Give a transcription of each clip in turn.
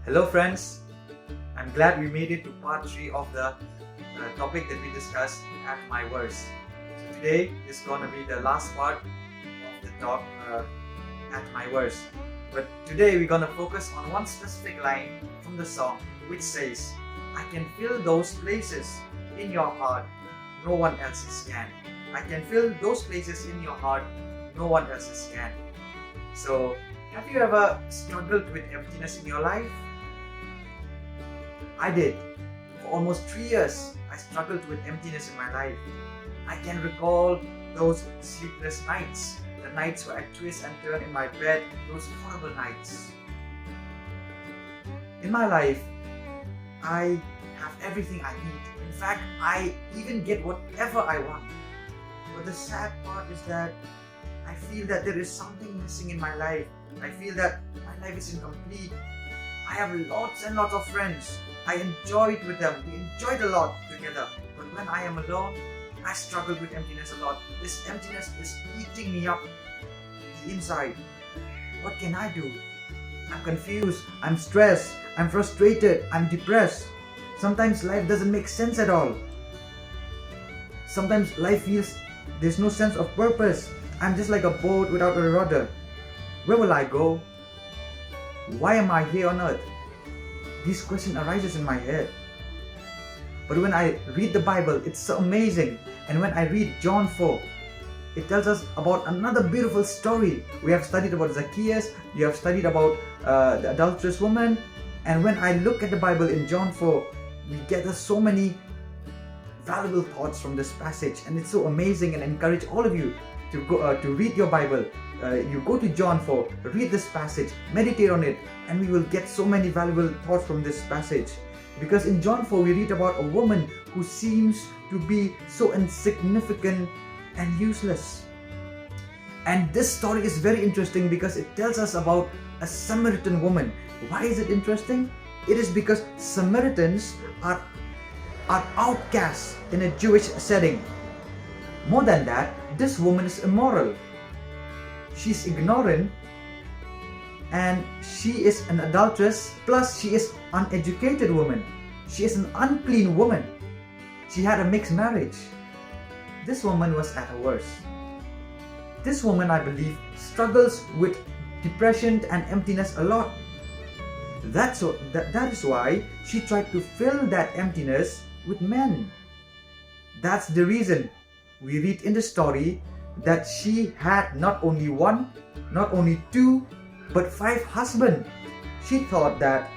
Hello friends, I'm glad we made it to part 3 of the topic that we discussed at my verse. So today is going to be the last part of the talk at my verse. But today we're going to focus on one specific line from the song which says, I can feel those places in your heart no one else's can. I can feel those places in your heart no one else's can. So have you ever struggled with emptiness in your life? I did. For almost 3 years, I struggled with emptiness in my life. I can recall those sleepless nights, the nights where I twist and turn in my bed, those horrible nights. In my life, I have everything I need. In fact, I even get whatever I want. But the sad part is that I feel that there is something missing in my life. I feel that my life is incomplete. I have lots and lots of friends. I enjoyed with them. We enjoyed a lot together. But when I am alone, I struggle with emptiness a lot. This emptiness is eating me up the inside. What can I do? I'm confused. I'm stressed. I'm frustrated. I'm depressed. Sometimes life doesn't make sense at all. Sometimes life feels there's no sense of purpose. I'm just like a boat without a rudder. Where will I go? Why am I here on earth? This question arises in my head. But when I read the Bible, it's so amazing. And when I read John 4, it tells us about another beautiful story. We have studied about Zacchaeus, we have studied about the adulterous woman. And when I look at the Bible in John 4, we gather so many valuable thoughts from this passage. And it's so amazing, and I encourage all of you to go to read your Bible. You go to John 4, read this passage, meditate on it, and we will get so many valuable thoughts from this passage. Because in John 4 we read about a woman who seems to be so insignificant and useless. And this story is very interesting because it tells us about a Samaritan woman. Why is it interesting? It is because Samaritans are outcasts in a Jewish setting. More than that, this woman is immoral. She's ignorant, and she is an adulteress, plus she is uneducated woman. She is an unclean woman. She had a mixed marriage. This woman was at her worst. This woman, I believe, struggles with depression and emptiness a lot. That is why she tried to fill that emptiness with men. That's the reason we read in the story that she had not only one, not only two, but 5 husbands. She thought that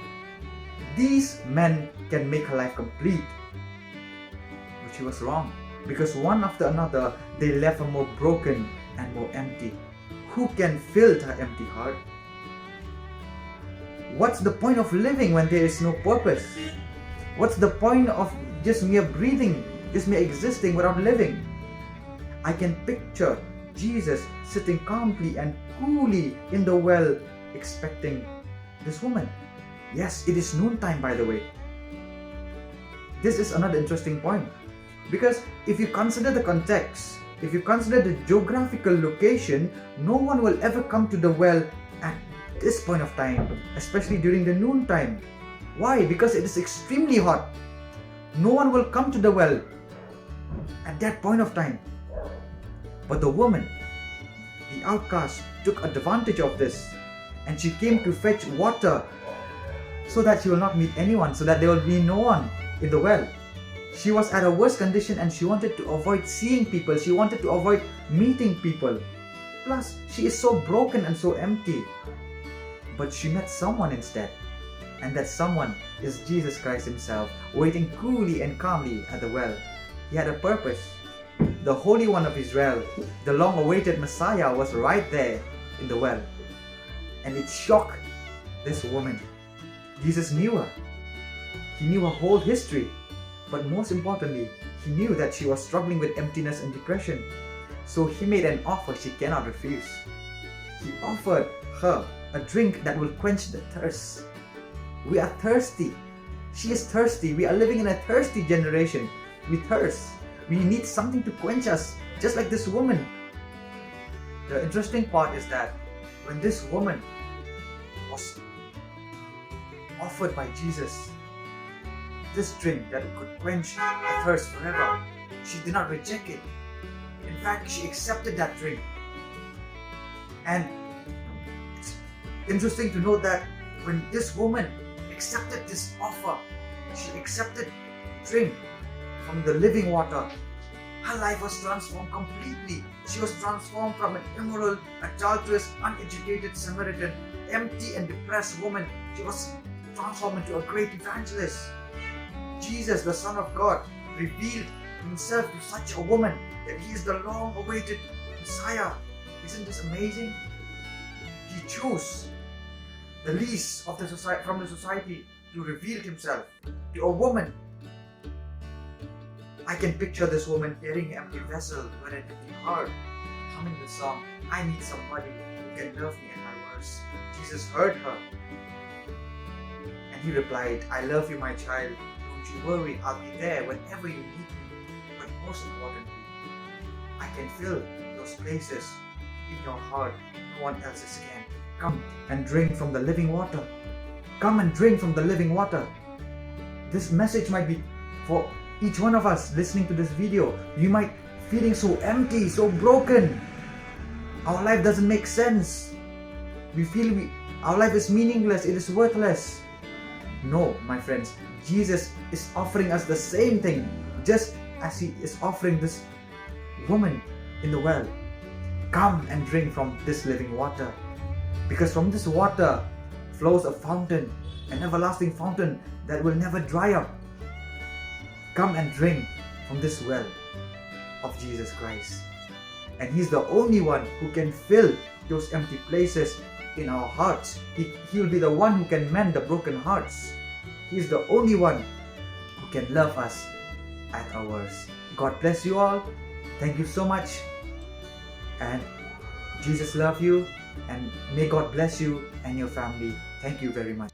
these men can make her life complete. But she was wrong, because one after another they left her more broken and more empty. Who can fill her empty heart? What's the point of living when there is no purpose? What's the point of just mere breathing, just mere existing without living? I can picture Jesus sitting calmly and coolly in the well, expecting this woman. Yes, it is noontime, by the way. This is another interesting point, because if you consider the context, if you consider the geographical location, no one will ever come to the well at this point of time, especially during the noontime. Why? Because it is extremely hot. No one will come to the well at that point of time. But the woman, the outcast, took advantage of this, and she came to fetch water so that she will not meet anyone, so that there will be no one in the well. She was at her worst condition, and she wanted to avoid seeing people. She wanted to avoid meeting people. Plus, she is so broken and so empty. But she met someone instead, and that someone is Jesus Christ himself, waiting coolly and calmly at the well. He had a purpose. The Holy One of Israel, the long-awaited Messiah, was right there in the well. And it shocked this woman. Jesus knew her. He knew her whole history. But most importantly, he knew that she was struggling with emptiness and depression. So he made an offer she cannot refuse. He offered her a drink that will quench the thirst. We are thirsty. She is thirsty. We are living in a thirsty generation. We thirst. We need something to quench us, just like this woman. The interesting part is that when this woman was offered by Jesus. This drink that could quench her thirst forever. She did not reject it. In fact, she accepted that drink. And it's interesting to note that when this woman accepted this offer, she accepted drink from the living water, her life was transformed completely. She was transformed from an immoral, adulterous, uneducated Samaritan, empty and depressed woman. She was transformed into a great evangelist. Jesus, the Son of God, revealed himself to such a woman that he is the long-awaited Messiah. Isn't this amazing? He chose the least of the society, from the society, to reveal himself to a woman. I can picture this woman carrying an empty vessel with an empty heart, humming the song, "I need somebody who can love me at my worst." Jesus heard her and he replied, "I love you, my child. Don't you worry, I'll be there whenever you need me. But most importantly, I can fill those places in your heart no one else's can. Come and drink from the living water. Come and drink from the living water." This message might be for each one of us listening to this video. You might feeling so empty, so broken. Our life doesn't make sense. We feel our life is meaningless, it is worthless. No, my friends, Jesus is offering us the same thing, just as he is offering this woman in the well. Come and drink from this living water, because from this water flows a fountain, an everlasting fountain that will never dry up. Come and drink from this well of Jesus Christ. And he's the only one who can fill those empty places in our hearts. He'll be the one who can mend the broken hearts. He's the only one who can love us at our worst. God bless you all. Thank you so much. And Jesus love you. And may God bless you and your family. Thank you very much.